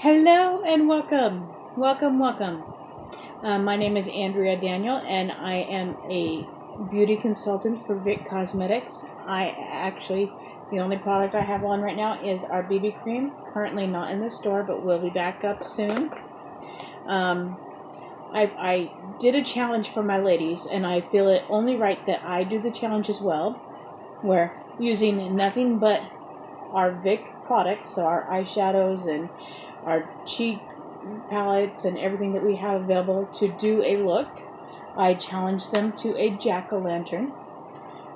Hello and welcome. Welcome. My name is Andrea Daniel and I am a beauty consultant for VIC Cosmetics. The only product I have on right now is our BB cream. Currently not in the store, but will be back up soon. I did a challenge for my ladies, and I feel it only right that I do the challenge as well. We're using nothing but our VIC products, so our eyeshadows and our cheek palettes and everything that we have available to do a look. I challenged them to a jack-o'-lantern,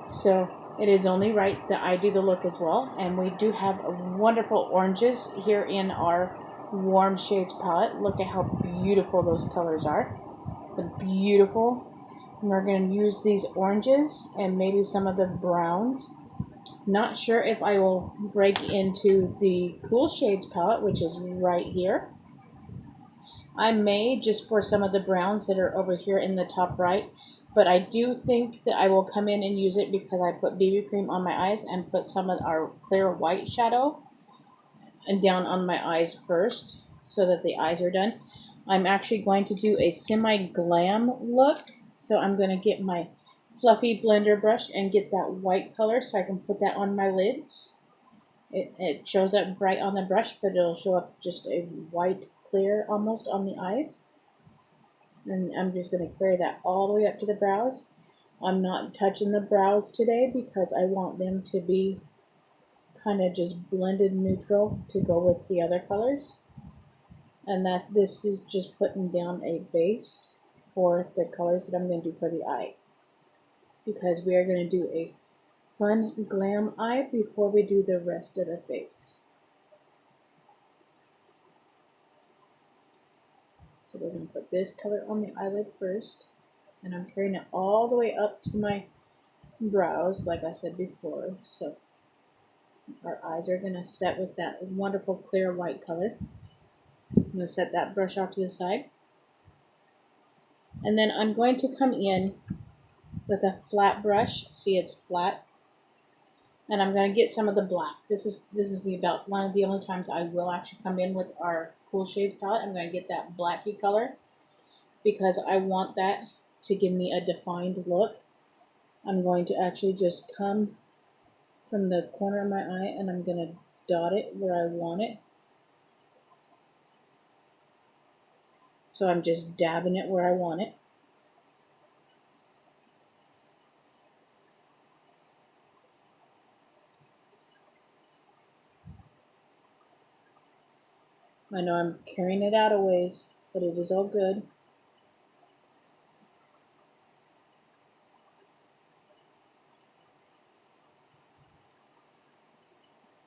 so it is only right that I do the look as well. And we do have wonderful oranges here in our warm shades palette. Look at how beautiful those colors are. They're beautiful. And we're going to use these oranges and maybe some of the browns. Not sure if I will break into the Cool Shades palette, which is right here. I may, just for some of the browns that are over here in the top right, but I do think that I will come in and use it because I put BB cream on my eyes and put some of our clear white shadow and down on my eyes first so that the eyes are done. I'm actually going to do a semi-glam look, so I'm going to get my fluffy blender brush and get that white color so I can put that on my lids. It shows up bright on the brush, but it'll show up just a white clear almost on the eyes. And I'm just going to carry that all the way up to the brows. I'm not touching the brows today because I want them to be kind of just blended neutral to go with the other colors. And that this is just putting down a base for the colors that I'm going to do for the eye, because we are going to do a fun glam eye before we do the rest of the face. So we're going to put this color on the eyelid first, and I'm carrying it all the way up to my brows like I said before. So our eyes are going to set with that wonderful clear white color. I'm going to set that brush off to the side. And then I'm going to come in with a flat brush. See, it's flat. And I'm going to get some of the black. This is about one of the only times I will actually come in with our Cool Shades palette. I'm going to get that blacky color because I want that to give me a defined look. I'm going to actually just come from the corner of my eye and I'm going to dot it where I want it. So I'm just dabbing it where I want it. I know I'm carrying it out a ways, but it is all good.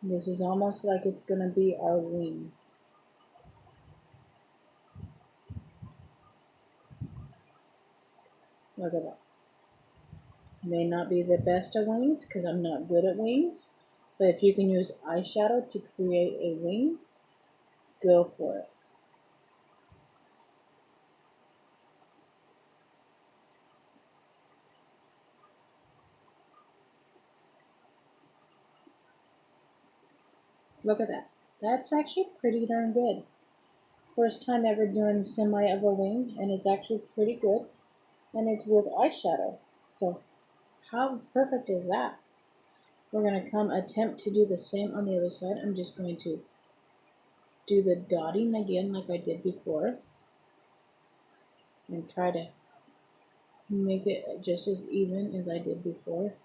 This is almost like it's going to be our wing. Look at that. May not be the best of wings because I'm not good at wings, but if you can use eyeshadow to create a wing, go for it. Look at that. That's actually pretty darn good. First time ever doing semi of a wing, and it's actually pretty good. And it's with eyeshadow. So how perfect is that? We're going to attempt to do the same on the other side. I'm just going to do the dotting again like I did before. And try to make it just as even as I did before.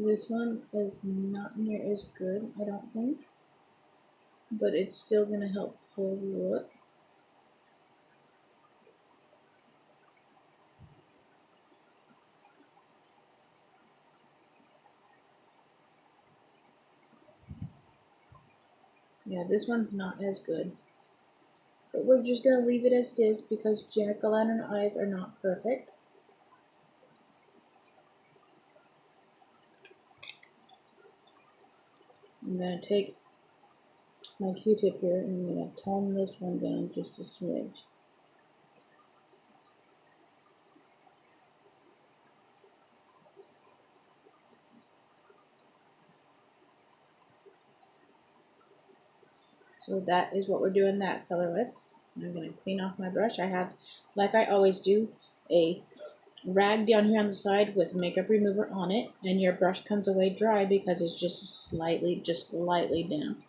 This one is not near as good, I don't think, but it's still going to help pull the look. Yeah, this one's not as good, but we're just going to leave it as it is because jack-o'-lantern eyes are not perfect. I'm going to take my Q-tip here, and I'm going to tone this one down just a smidge. So that is what we're doing that color with. I'm going to clean off my brush. I have, like I always do, a rag down here on the side with makeup remover on it, and your brush comes away dry because it's just slightly damp.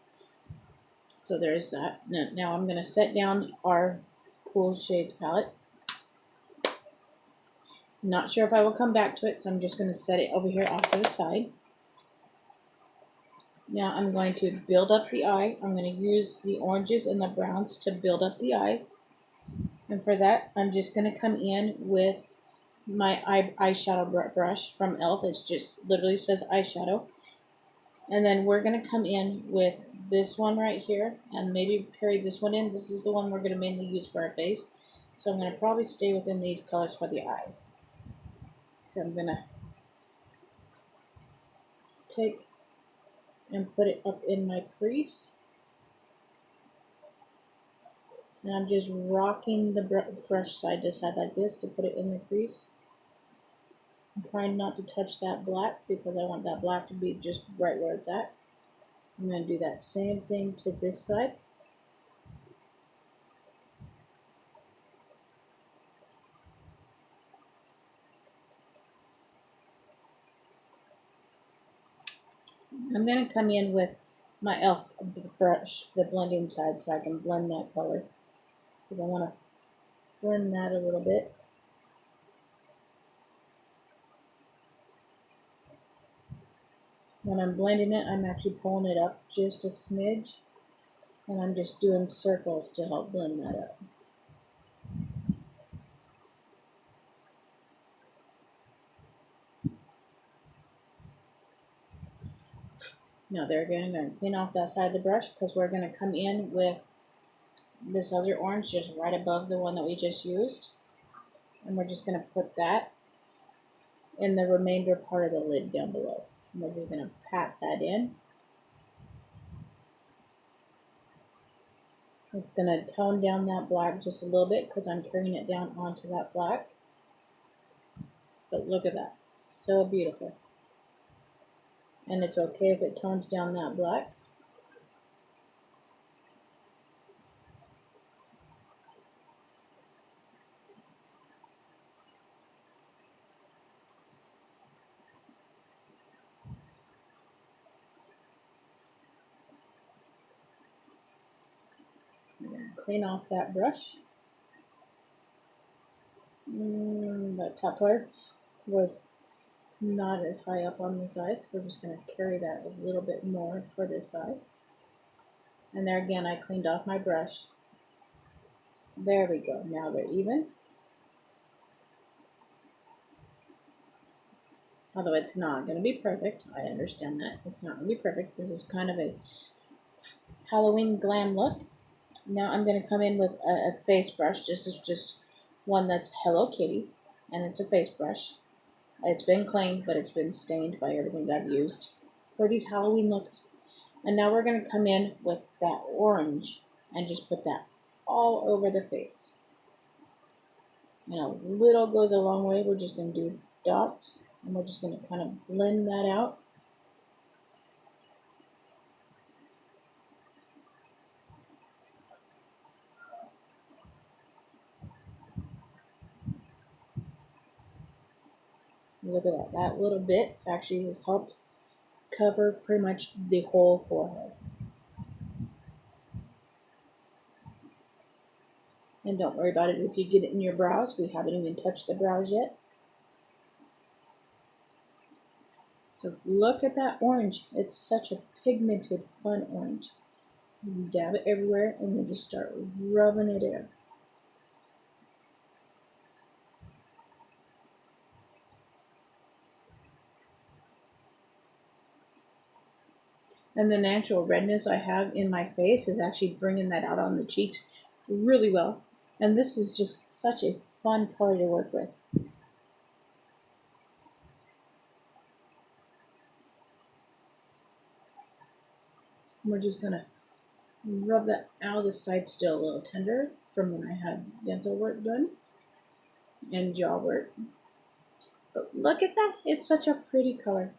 So there's that. Now I'm going to set down our Cool Shades palette. Not sure if I will come back to it, so I'm just going to set it over here off to the side. Now I'm going to build up the eye. I'm going to use the oranges and the browns to build up the eye. And for that, I'm just going to come in with my eyeshadow brush from e.l.f. It just literally says eyeshadow. And then we're going to come in with this one right here and maybe carry this one in. This is the one we're going to mainly use for our face. So I'm going to probably stay within these colors for the eye. So I'm going to take and put it up in my crease. And I'm just rocking the brush side to side like this to put it in the crease. I'm trying not to touch that black because I want that black to be just right where it's at. I'm going to do that same thing to this side. I'm going to come in with my e.l.f. brush, the blending side, so I can blend that color. Because I want to blend that a little bit. When I'm blending it, I'm actually pulling it up just a smidge. And I'm just doing circles to help blend that up. Now there again, I'm going to clean off that side of the brush because we're going to come in with this other orange just right above the one that we just used. And we're just going to put that in the remainder part of the lid down below. And we're just going to pat that in. It's going to tone down that black just a little bit because I'm carrying it down onto that black. But look at that. So beautiful. And it's okay if it tones down that black. Clean off that brush. The top color was not as high up on the side, so we're just going to carry that a little bit more for this side. And there again, I cleaned off my brush. There we go. Now they're even. Although it's not going to be perfect. I understand that. It's not going to be perfect. This is kind of a Halloween glam look. Now I'm going to come in with a face brush. This is just one that's Hello Kitty, and it's a face brush. It's been cleaned, but it's been stained by everything that I've used for these Halloween looks. And now we're going to come in with that orange and just put that all over the face. And a little goes a long way. We're just going to do dots, and we're just going to kind of blend that out. Look at that. That little bit actually has helped cover pretty much the whole forehead. And don't worry about it if you get it in your brows. We haven't even touched the brows yet. So look at that orange. It's such a pigmented, fun orange. You dab it everywhere and then just start rubbing it in. And the natural redness I have in my face is actually bringing that out on the cheeks really well. And this is just such a fun color to work with. We're just going to Rub that out. The side's still a little tender from when I had dental work done and jaw work. But look at that. It's such a pretty color.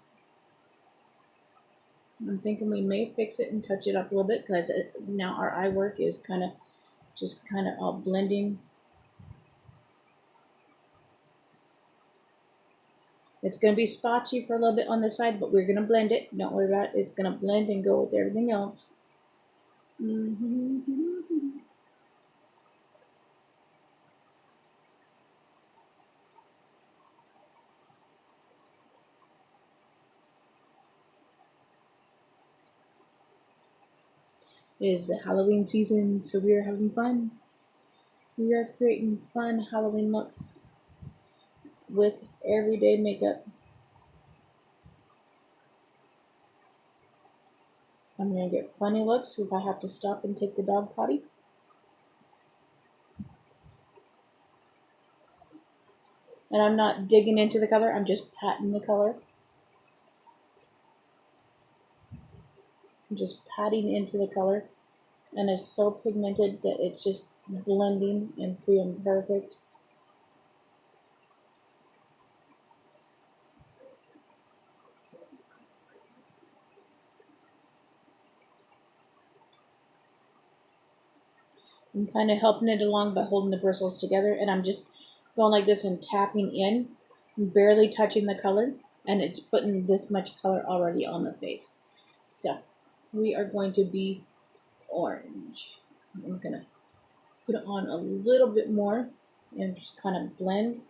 I'm thinking we may fix it and touch it up a little bit because now our eye work is kind of all blending. It's going to be spotchy for a little bit on the side, but we're going to blend it. Don't worry about it. It's going to blend and go with everything else. It is the Halloween season, so we are having fun. We are creating fun Halloween looks with everyday makeup. I'm going to get funny looks if I have to stop and take the dog potty. And I'm not digging into the color, I'm just patting the color. I'm just patting into the color. And it's so pigmented that it's just blending and feeling perfect. I'm kind of helping it along by holding the bristles together, and I'm just going like this and tapping in, barely touching the color, and it's putting this much color already on the face. So we are going to be orange. I'm going to put it on a little bit more and just kind of blend.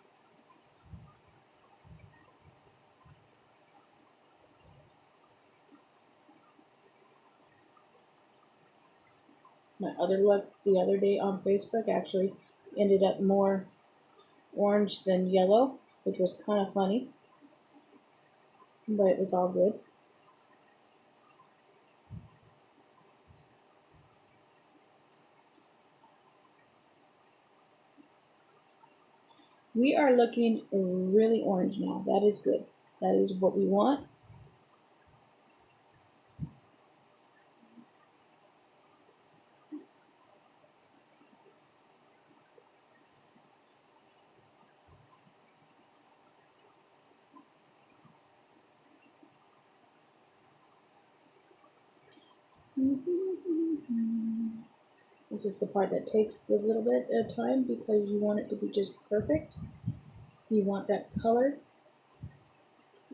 My other look the other day on Facebook actually ended up more orange than yellow, which was kind of funny, but it was all good. We are looking really orange now. That is good. That is what we want. This is the part that takes a little bit of time because you want it to be just perfect. You want that color.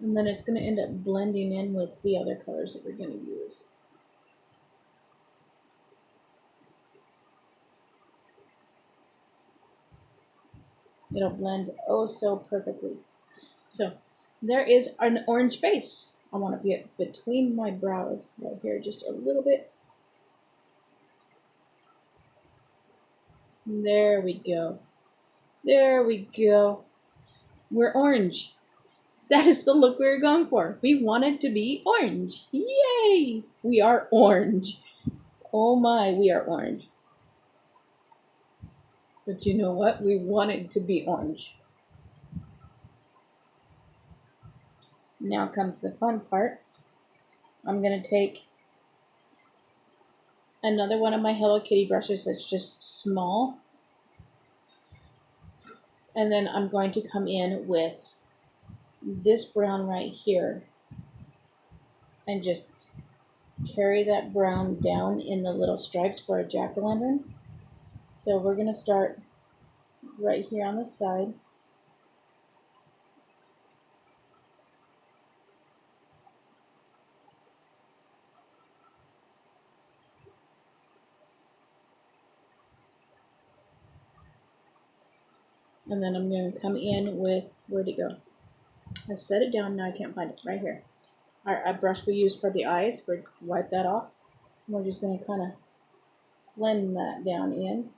And then it's going to end up blending in with the other colors that we're going to use. It'll blend oh so perfectly. So there is an orange face. I want to get between my brows right here just a little bit. There we go. There we go. We're orange. That is the look we were going for. We wanted to be orange. Yay! We are orange. Oh my, we are orange. But you know what? We wanted to be orange. Now comes the fun part. I'm going to take another one of my Hello Kitty brushes that's just small. And then I'm going to come in with this brown right here and just carry that brown down in the little stripes for a jack-o'-lantern. So we're going to start right here on the side. And then I'm going to come in with, where'd it go? I set it down, now I can't find it, right here. Our brush we used for the eyes, we're wipe that off. We're just going to kind of blend that down in.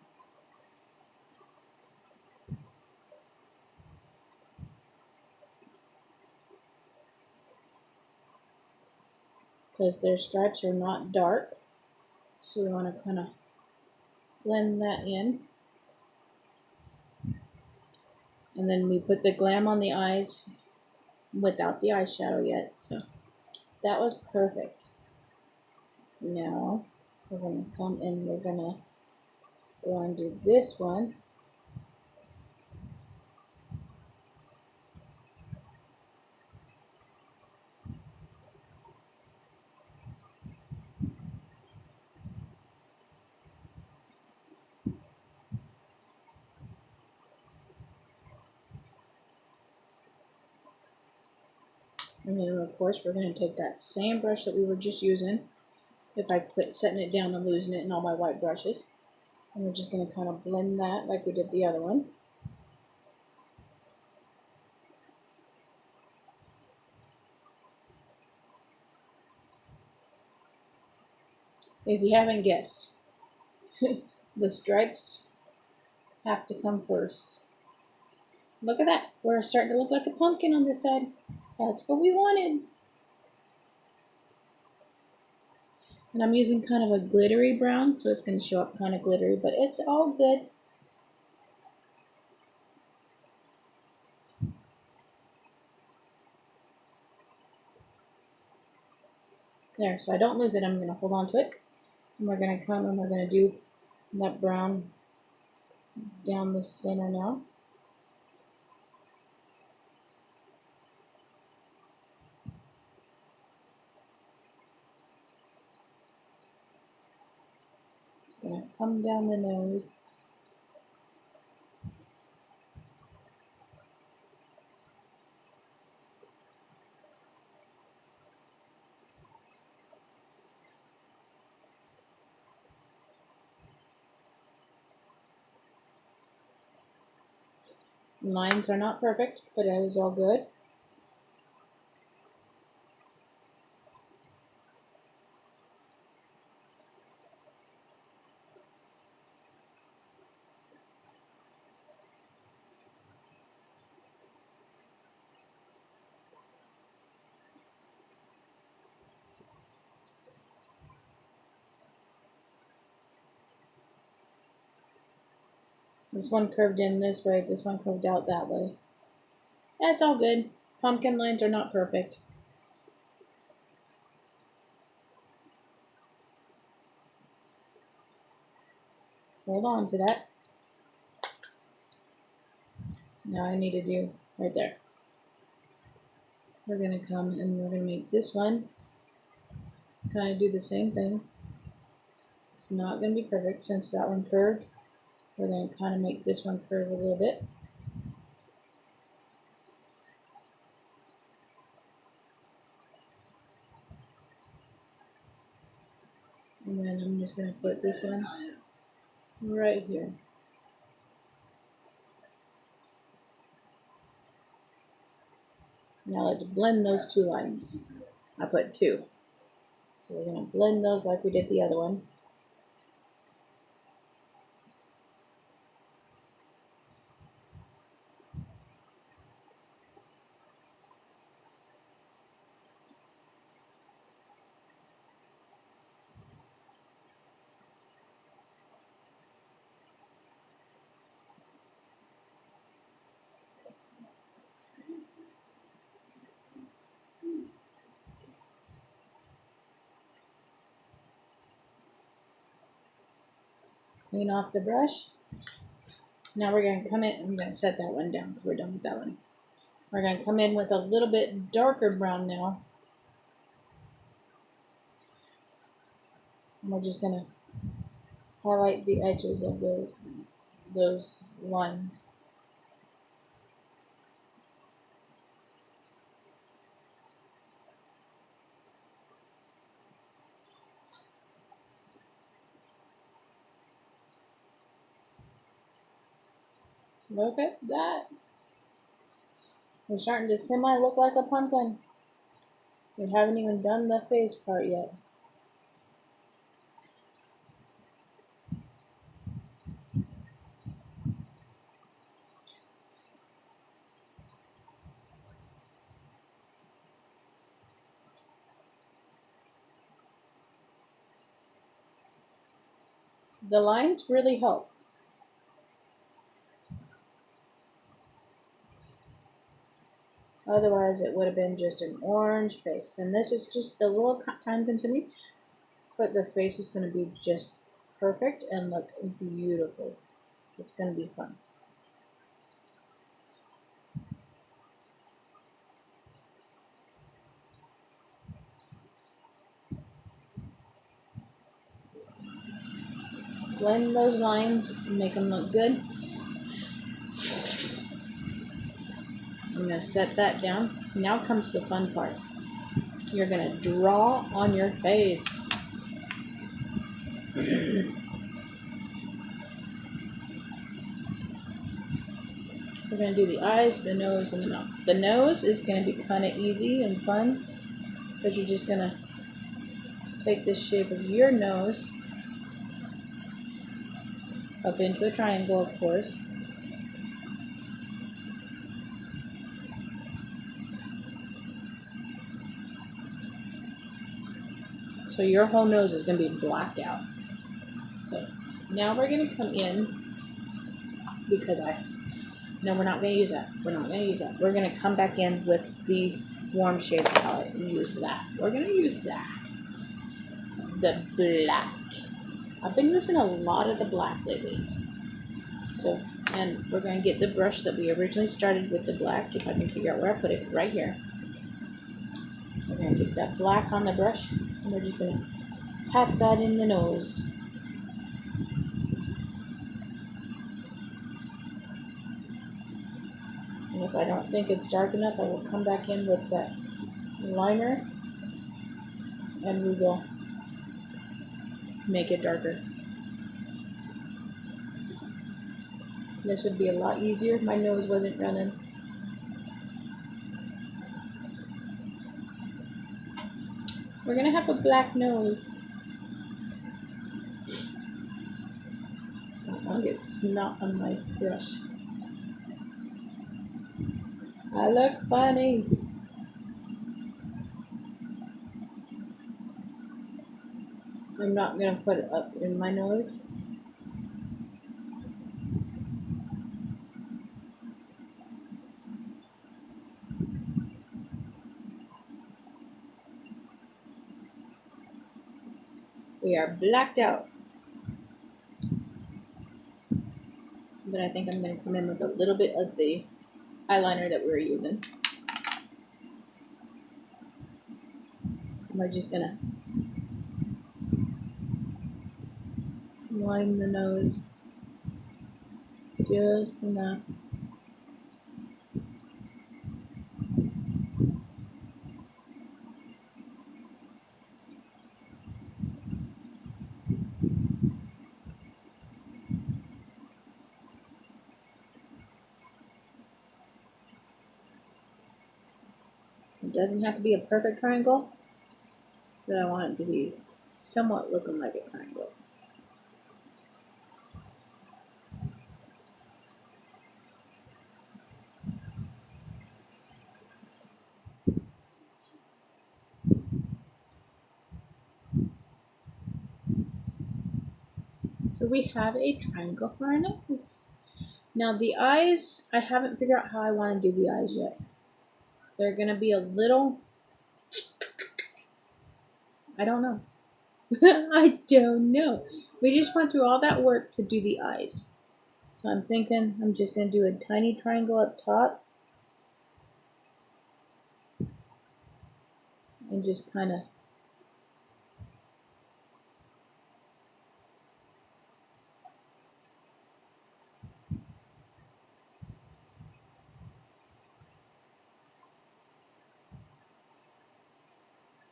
Because their stripes are not dark. So we want to kind of blend that in. And then we put the glam on the eyes without the eyeshadow yet. So that was perfect. Now we're going to come and we're going to go and do this one. And then of course we're going to take that same brush that we were just using, if I quit setting it down and losing it in all my white brushes, and we're just going to kind of blend that like we did the other one. If you haven't guessed, the stripes have to come first. Look at that. We're starting to look like a pumpkin on this side. That's what we wanted. And I'm using kind of a glittery brown, so it's going to show up kind of glittery, but it's all good. There, so I don't lose it. I'm going to hold on to it. And we're going to come and we're going to do that brown down the center now. It's going to come down the nose. Lines are not perfect, but it is all good. This one curved in this way, this one curved out that way. That's all good. Pumpkin lines are not perfect. Hold on to that. Now I need to do right there. We're going to come and we're going to make this one kind of do the same thing. It's not going to be perfect since that one curved. We're going to kind of make this one curve a little bit. And then I'm just going to put this one right here. Now let's blend those two lines. I put two. So we're going to blend those like we did the other one. Clean off the brush. Now we're going to come in, I'm going to set that one down because we're done with that one. We're going to come in with a little bit darker brown now. And we're just going to highlight the edges of those lines. Look at that. We're starting to semi-look like a pumpkin. We haven't even done the face part yet. The lines really help. Otherwise, it would have been just an orange face. And this is just a little time consuming. but the face is going to be just perfect and look beautiful. It's going to be fun. Blend those lines and make them look good. I'm going to set that down. Now comes the fun part. You're going to draw on your face. We're going to do the eyes, the nose, and the mouth. The nose is going to be kind of easy and fun because you're just going to take the shape of your nose up into a triangle, of course. So your whole nose is going to be blacked out. So now we're going to come in because no, we're not going to use that. We're not going to use that. We're going to come back in with the warm shades palette and use that. We're going to use that. The black. I've been using a lot of the black lately. So, and we're going to get the brush that we originally started with the black, if I can figure out where I put it, right here. We're going to get that black on the brush, and we're just going to pat that in the nose. And if I don't think it's dark enough, I will come back in with that liner, and we will make it darker. This would be a lot easier if my nose wasn't running. We're going to have a black nose. I'll get snot on my brush. I look funny. I'm not going to put it up in my nose. We are blacked out. But I think I'm going to come in with a little bit of the eyeliner that we were using. We're just going to line the nose just enough. It doesn't have to be a perfect triangle, but I want it to be somewhat looking like a triangle. So we have a triangle for our nose. Now the eyes, I haven't figured out how I want to do the eyes yet. They're going to be a little, I don't know. I don't know. We just went through all that work to do the eyes. So I'm thinking I'm just going to do a tiny triangle up top. And just kind of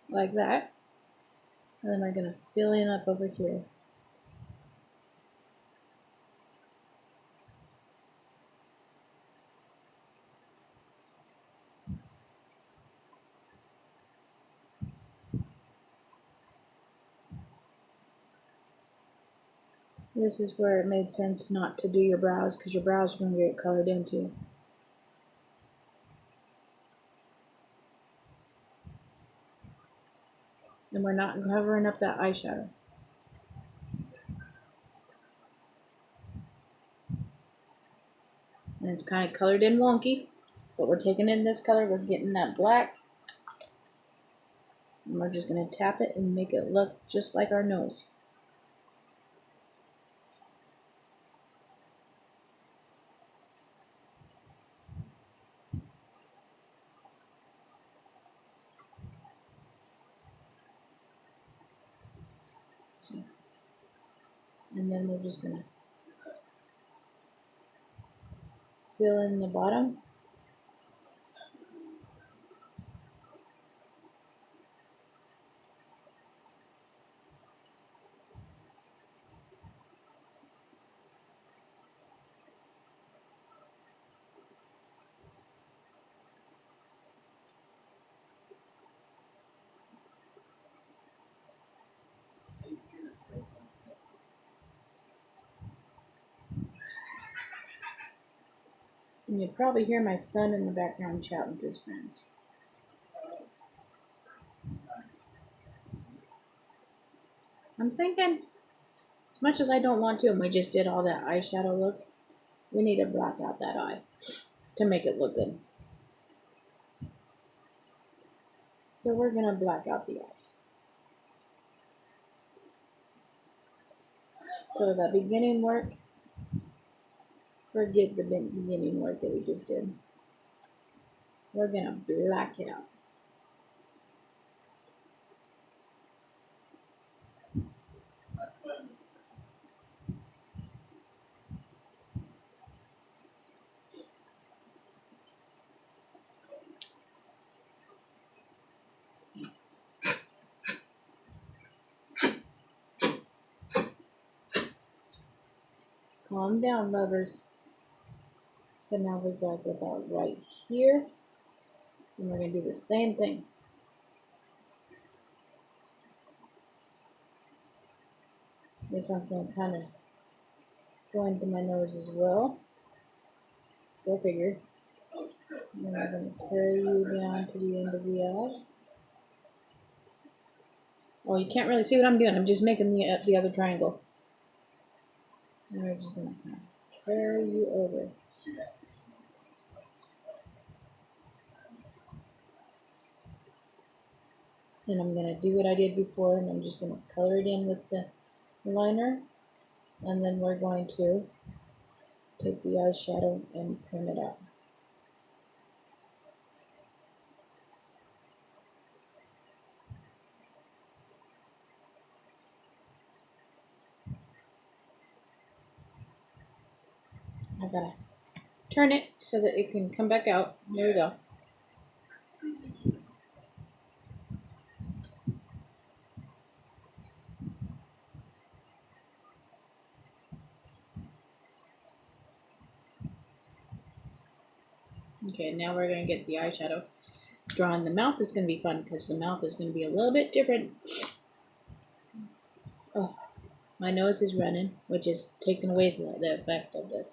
like that. And then we're going to fill in up over here. This is where it made sense not to do your brows because your brows are going to get colored into. And we're not covering up that eyeshadow. And it's kind of colored in wonky, but we're taking in this color, we're getting that black. And we're just going to tap it and make it look just like our nose. So, and then we're just going to fill in the bottom. And you'll probably hear my son in the background chatting with his friends. I'm thinking, as much as I don't want to, and we just did all that eyeshadow look, we need to black out that eye to make it look good. So we're going to black out the eye. So the beginning work, forget the beginning work that we just did. We're going to black it out. Calm down, lovers. So now we got about right here. And we're going to do the same thing. This one's going to kind of go into my nose as well. Go figure. And then I'm going to carry you down to the end of the eye. Oh, you can't really see what I'm doing. I'm just making the other triangle. And we're just going to kind of carry you over. And I'm going to do what I did before, and I'm just going to color it in with the liner. And then we're going to take the eyeshadow and prime it out. I gotta turn it so that it can come back out. There we go. Okay, now we're going to get the eyeshadow. Drawing the mouth is going to be fun because the mouth is going to be a little bit different. Oh, my nose is running, which is taking away the effect of this.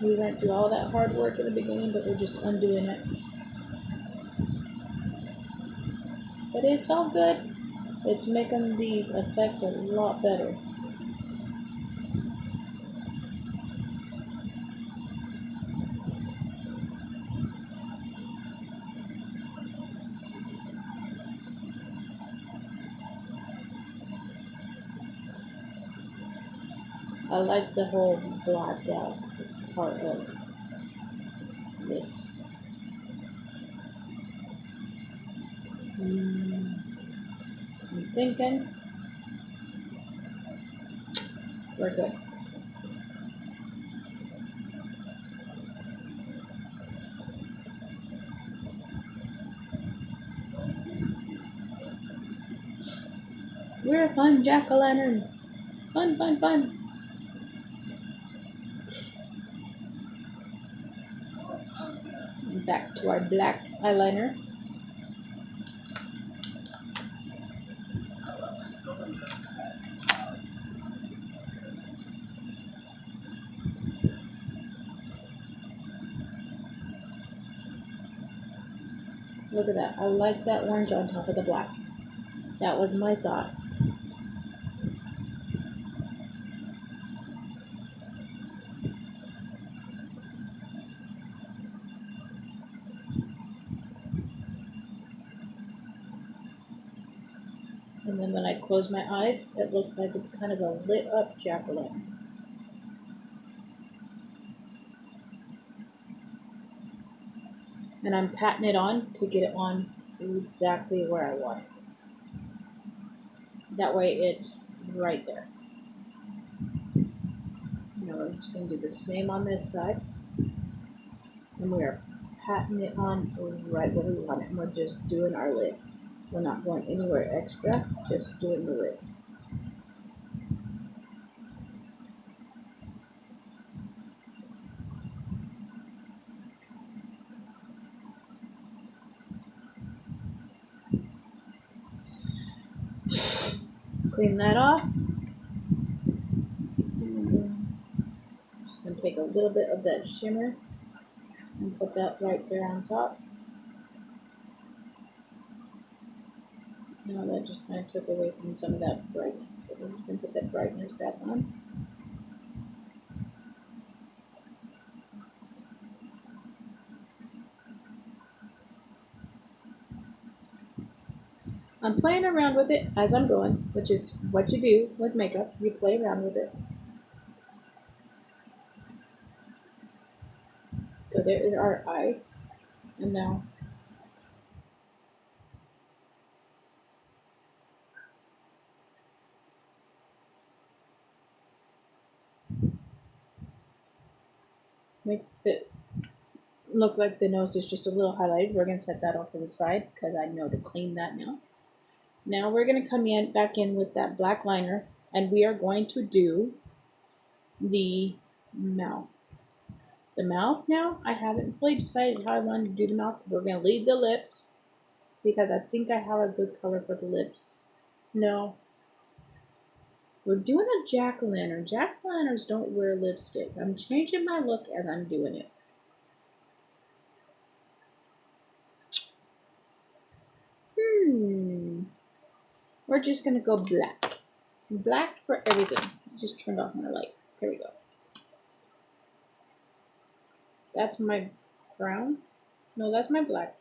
We went through all that hard work at the beginning, but we're just undoing it. But it's all good. It's making the effect a lot better. I like the whole blacked out part of this. I'm thinking we're good. We're a fun jack-o'-lantern. Fun, fun, fun. Back to our black eyeliner. Look at that. I like that orange on top of the black. That was my thought. And then when I close my eyes, it looks like it's kind of a lit up jack-o'-lantern. And I'm patting it on to get it on exactly where I want it. That way it's right there. Now we're just going to do the same on this side. And we are patting it on right where we want it. And we're just doing our lid. We're not going anywhere extra, just doing the lid. Clean that off. Just going to take a little bit of that shimmer and put that right there on top. Now that just kind of took away from some of that brightness. So we're just going to put that brightness back on. I'm playing around with it as I'm going, which is what you do with makeup. You play around with it. So there is our eye. And now make it look like the nose is just a little highlighted. We're going to set that off to the side because I know to clean that now. Now we're going to come back in with that black liner, and we are going to do the mouth. The mouth now, I haven't fully decided how I want to do the mouth. We're going to leave the lips because I think I have a good color for the lips. No. We're doing a jack-o'-lantern. Jack-o'-lanterns don't wear lipstick. I'm changing my look as I'm doing it. We're just going to go black. Black for everything. Just turned off my light. Here we go. That's my brown. No, that's my black.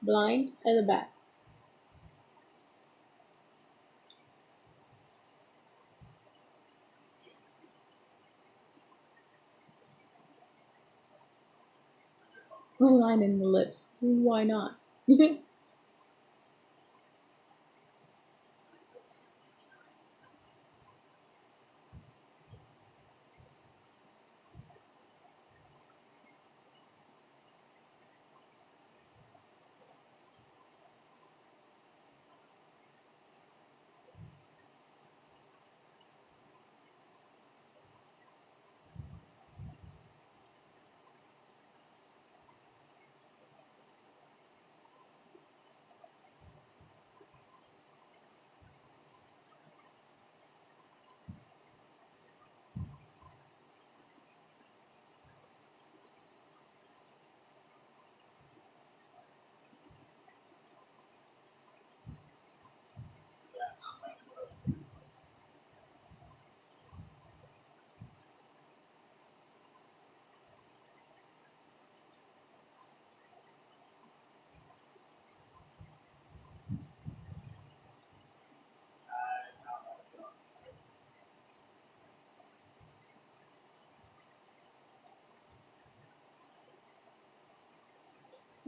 Blind at the back. We're lining the lips. Why not?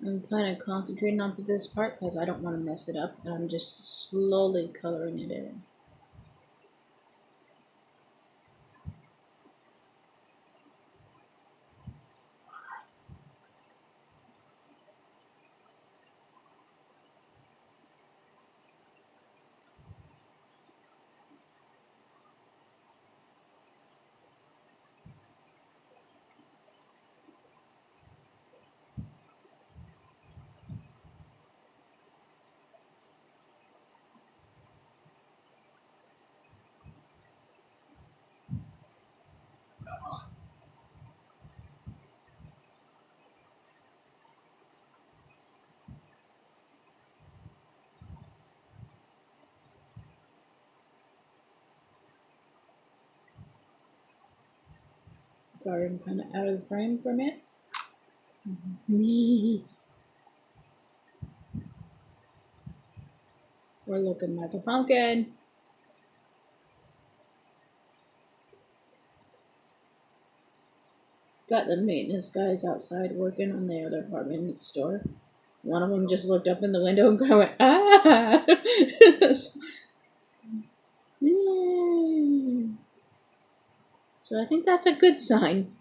I'm kind of concentrating on this part because I don't want to mess it up, and I'm just slowly coloring it in. Sorry, I'm kind of out of the frame for a minute. Me. We're looking like a pumpkin. Got the maintenance guys outside working on the other apartment store. One of them just looked up in the window and went, ah! So I think that's a good sign.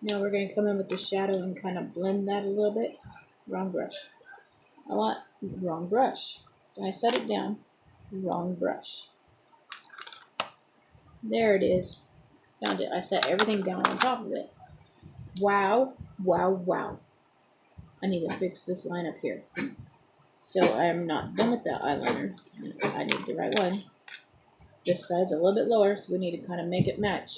Now we're going to come in with the shadow and kind of blend that a little bit. Wrong brush. Wrong brush. I set it down. Wrong brush. There it is. Found it. I set everything down on top of it. Wow, wow, wow. I need to fix this line up here. So I am not done with that eyeliner. I need the right one. This side's a little bit lower, so we need to kind of make it match.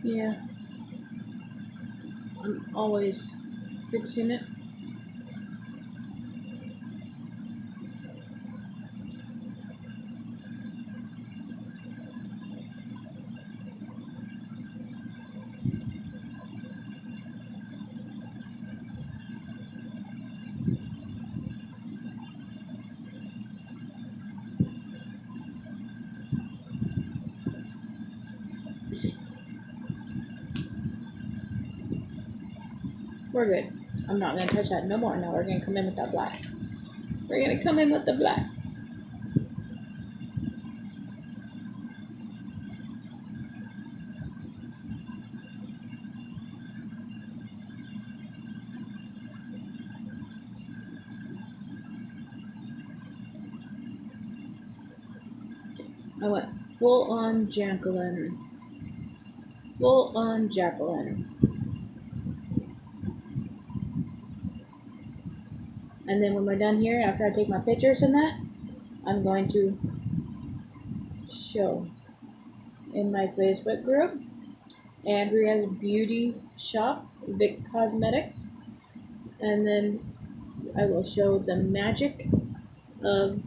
Yeah. I'm always fixing it. We're good. I'm not going to touch that no more. Now we're going to come in with that black. We're going to come in with the black. I went full on jack-o'-lantern. Full on jack-o'-lantern. And then when we're done here, after I take my pictures and that, I'm going to show in my Facebook group Andrea's Beauty Shop, VIC Cosmetics. And then I will show the magic of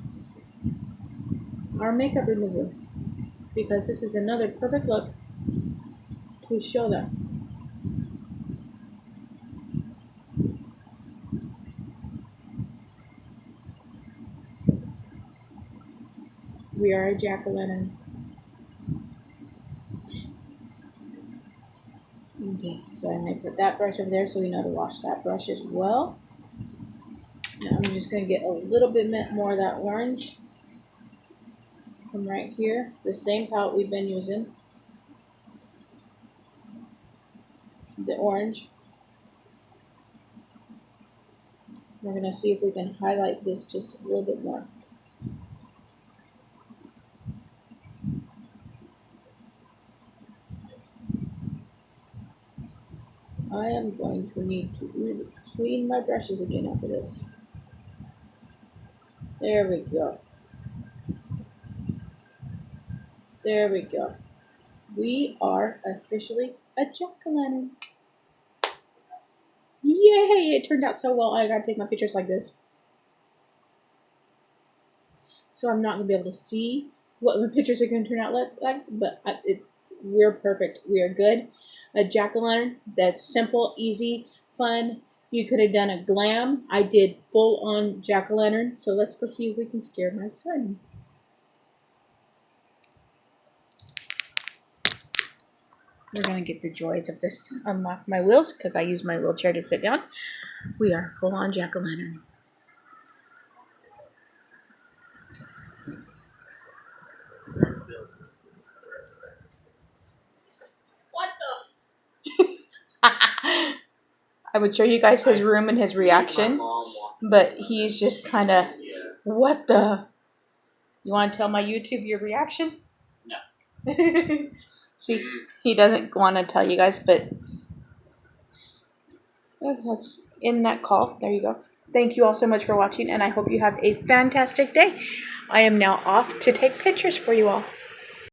our makeup remover, because this is another perfect look to show them. We are a jack-o'-lantern. Okay, so I'm going to put that brush over there so we know to wash that brush as well. Now I'm just going to get a little bit more of that orange from right here. The same palette we've been using. The orange. We're going to see if we can highlight this just a little bit more. I am going to need to really clean my brushes again after this. There we go. There we go. We are officially a jack-o'-lantern. Yay! It turned out so well. I gotta take my pictures like this. So I'm not gonna be able to see what my pictures are gonna turn out like, but we're perfect. We are good. A jack-o'-lantern that's simple, easy, fun. You could have done a glam. I did full on jack-o'-lantern. So let's go see if we can scare my son. We're going to get the joys of this unlock my wheels because I use my wheelchair to sit down. We are full on jack-o'-lantern. What the? I would show you guys his room and his reaction, but he's just kind of, what the? You want to tell my YouTube your reaction? No. See, he doesn't want to tell you guys, but that's in that call. There you go. Thank you all so much for watching, and I hope you have a fantastic day. I am now off to take pictures for you all.